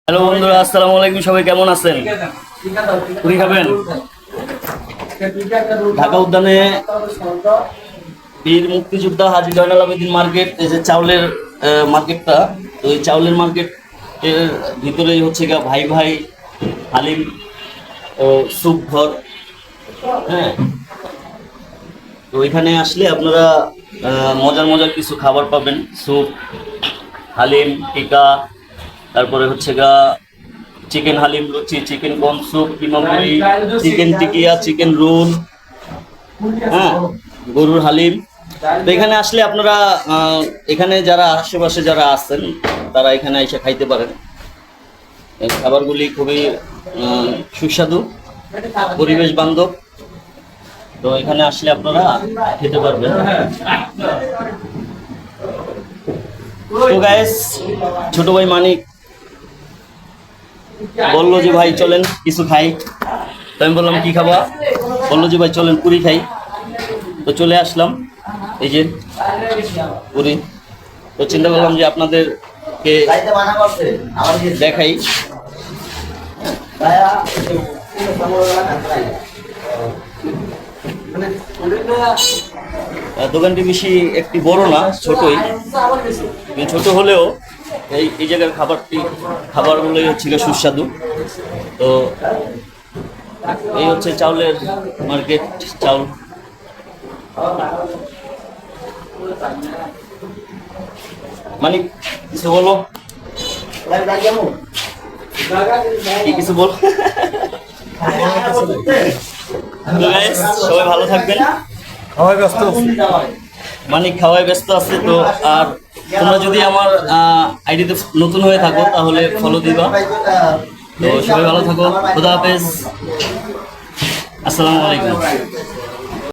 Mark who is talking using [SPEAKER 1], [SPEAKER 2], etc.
[SPEAKER 1] Hello বন্ধুরা, আসসালামু আলাইকুম। সবাই কেমন আছেন? পুরি খাবেন? ঢাকা উদ্যানে বীর মুক্তিযোদ্ধা হাজী জয়নাল আবেদীন মার্কেট, এই যে চাউলের মার্কেটটা, তো এই চাউলের মার্কেট এর ভিতরেই হচ্ছে গিয়ে ভাই ভাই হালিম ও স্যুপ ঘর। হ্যাঁ, তো এখানে আসলে আপনারা মজার মজার কিছু খাবার পাবেন। স্যুপ, হালিম, টিকা, তারপরে হচ্ছে গা চিকেন হালিম লুচি, চিকেন কর্ন স্যুপ, কিমা মুড়ি, চিকেন টিকিয়া, চিকেন রোল, হ্যাঁ, গরুর হালিম। তো এখানে আসলে আপনারা এখানে যারা আশেপাশে যারা আছেন তারা এখানে এসে খাইতে পারেন। এই খাবারগুলি খুবই সুস্বাদু, পরিবেশ বান্ধব। তো এখানে আসলে আপনারা খেতে পারবেন। তো গাইস, ছোট ভাই মানিক বললো যে ভাই চলেন কিছু খাই। তো আমি বললাম কি খাবা? বললো যে ভাই চলেন পুরি খাই। তো চলে আসলাম, এই যে পুরি। তো চিন্তা করলাম যে আপনাদেরকে দেখাই। দোকানটি বেশি একটি বড় না, ছোটই। ছোট হলেও এই জায়গার খাবারগুলোই হচ্ছে গিয়ে সুস্বাদু। তো এই হচ্ছে চাউলের মার্কেট। চাউল মানে কিছু বলো, কি কিছু বল। সবাই ভালো থাকবেন।
[SPEAKER 2] সবাই ব্যস্ত
[SPEAKER 1] মানে খাওয়ায় ব্যস্ত আছে। তো আর তোমরা যদি আমার আইডিতে নতুন হয়ে থাকো তাহলে ফলো দিবা। তো সবাই ভালো থাকো, খুদা হাফেজ, আসসালামু আলাইকুম।